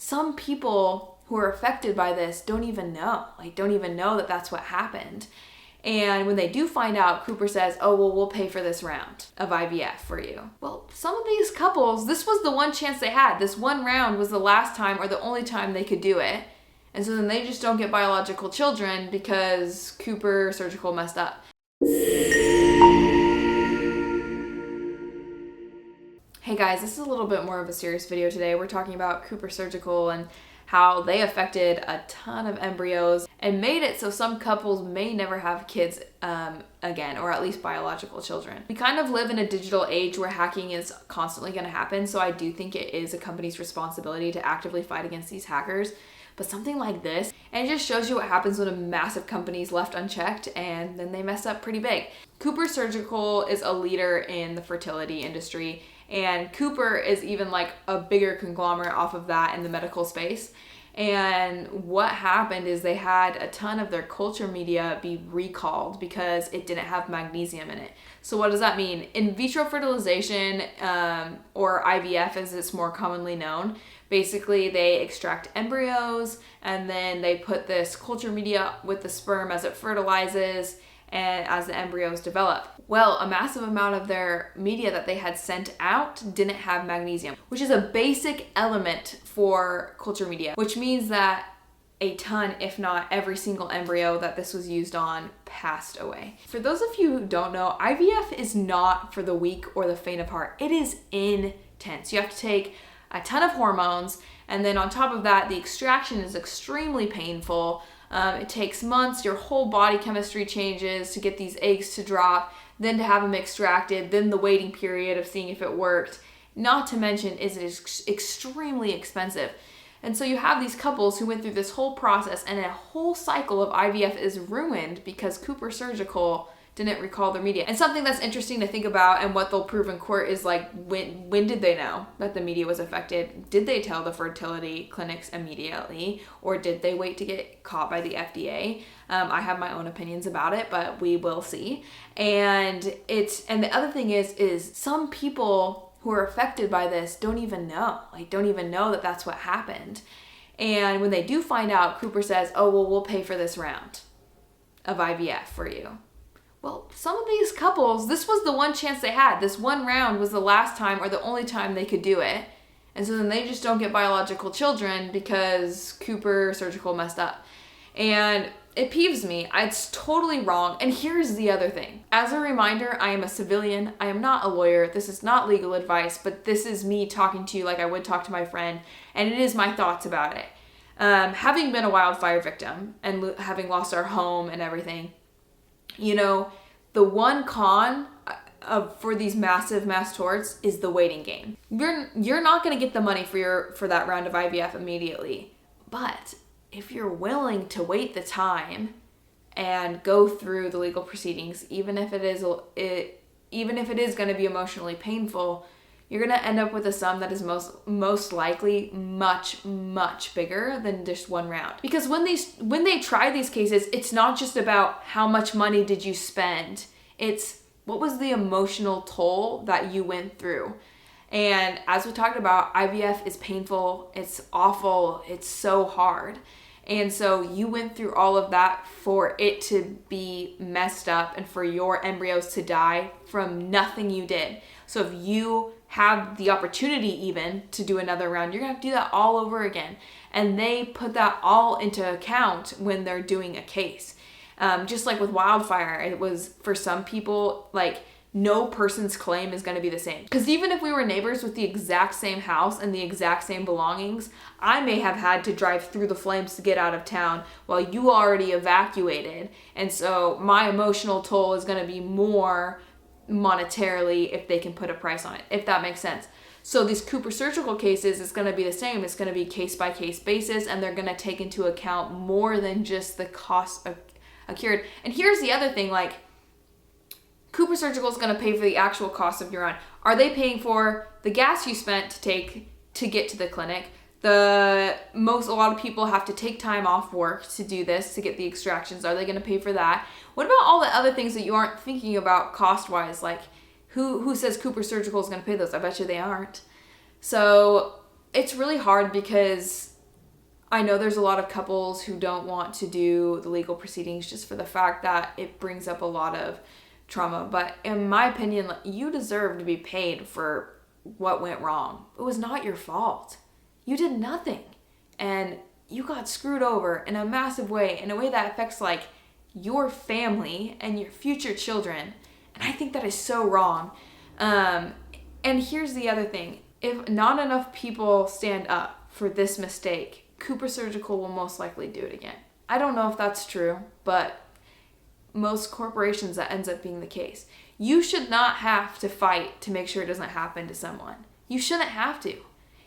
some people who are affected by this don't even know that that's what happened. And when they do find out, Cooper says, oh, well, we'll pay for this round of IVF for you. Well, some of these couples, this was the one chance they had. This one round was the last time or the only time they could do it. And so then they just don't get biological children because Cooper Surgical messed up. Hey guys, this is a little bit more of a serious video today. We're talking about Cooper Surgical and how they affected a ton of embryos and made it so some couples may never have kids again, or at least biological children. We kind of live in a digital age where hacking is constantly going to happen, so I do think it is a company's responsibility to actively fight against these hackers. But something like this, and it just shows you what happens when a massive company is left unchecked and then they mess up pretty big. Cooper Surgical is a leader in the fertility industry, and Cooper is even like a bigger conglomerate off of that in the medical space. And what happened is they had a ton of their culture media be recalled because it didn't have magnesium in it. So what does that mean? In vitro fertilization, or IVF as it's more commonly known, basically they extract embryos and then they put this culture media with the sperm as it fertilizes and as the embryos develop. Well, a massive amount of their media that they had sent out didn't have magnesium, which is a basic element for culture media, which means that a ton, if not every single embryo that this was used on, passed away. For those of you who don't know, IVF is not for the weak or the faint of heart. It is intense. You have to take a ton of hormones, and then on top of that, the extraction is extremely painful. It takes months, your whole body chemistry changes to get these eggs to drop, then to have them extracted, then the waiting period of seeing if it worked. Not to mention, it is extremely expensive. And so you have these couples who went through this whole process, and a whole cycle of IVF is ruined because Cooper Surgical didn't recall their media. And something that's interesting to think about and what they'll prove in court is like, when did they know that the media was affected? Did they tell the fertility clinics immediately, or did they wait to get caught by the FDA? I have my own opinions about it, but we will see. And the other thing is some people who are affected by this don't even know that that's what happened. And when they do find out, Cooper says, oh, well, we'll pay for this round of IVF for you. Well, some of these couples, this was the one chance they had. This one round was the last time or the only time they could do it. And so then they just don't get biological children because Cooper Surgical messed up. And it peeves me. It's totally wrong. And here's the other thing. As a reminder, I am a civilian. I am not a lawyer. This is not legal advice, but this is me talking to you like I would talk to my friend. And it is my thoughts about it. Having been a wildfire victim and having lost our home and everything, you know, the one con for these massive mass torts is the waiting game. You're not going to get the money for that round of IVF immediately. But if you're willing to wait the time and go through the legal proceedings, even if it is going to be emotionally painful, you're going to end up with a sum that is most likely much, much bigger than just one round. Because when they try these cases, it's not just about how much money did you spend. It's what was the emotional toll that you went through. And as we talked about, IVF is painful, it's awful, it's so hard. And so you went through all of that for it to be messed up and for your embryos to die from nothing you did. So if you have the opportunity even to do another round, you're gonna have to do that all over again. And they put that all into account when they're doing a case. Just like with wildfire, it was for some people, like, no person's claim is going to be the same. Because even if we were neighbors with the exact same house and the exact same belongings, I may have had to drive through the flames to get out of town while you already evacuated. And so my emotional toll is going to be more monetarily if they can put a price on it, if that makes sense. So these Cooper Surgical cases is going to be the same. It's going to be case-by-case basis, and they're going to take into account more than just the cost of a cured. And here's the other thing, like, Cooper Surgical is going to pay for the actual cost of your run. Are they paying for the gas you spent to get to the clinic? A lot of people have to take time off work to do this, to get the extractions. Are they going to pay for that? What about all the other things that you aren't thinking about cost-wise? Like, who says Cooper Surgical is going to pay those? I bet you they aren't. So it's really hard because I know there's a lot of couples who don't want to do the legal proceedings just for the fact that it brings up a lot of trauma. But in my opinion, you deserve to be paid for what went wrong. It was not your fault. You did nothing. And you got screwed over in a massive way, in a way that affects like your family and your future children. And I think that is so wrong. And here's the other thing. If not enough people stand up for this mistake, Cooper Surgical will most likely do it again. I don't know if that's true, but most corporations, that ends up being the case. You should not have to fight to make sure it doesn't happen to someone. You shouldn't have to.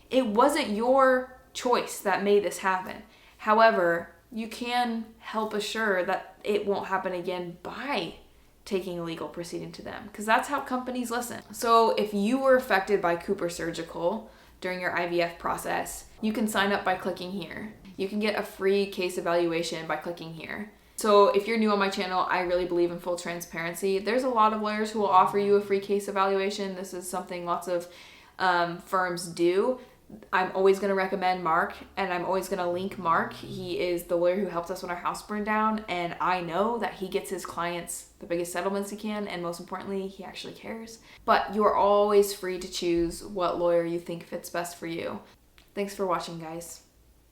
It wasn't your choice that made this happen. However, you can help assure that it won't happen again by taking a legal proceeding to them, because that's how companies listen. So if you were affected by Cooper Surgical during your IVF process, you can sign up by clicking here. You can get a free case evaluation by clicking here. So if you're new on my channel, I really believe in full transparency. There's a lot of lawyers who will offer you a free case evaluation. This is something lots of firms do. I'm always going to recommend Mark, and I'm always going to link Mark. He is the lawyer who helped us when our house burned down, and I know that he gets his clients the biggest settlements he can, and most importantly, he actually cares. But you are always free to choose what lawyer you think fits best for you. Thanks for watching, guys.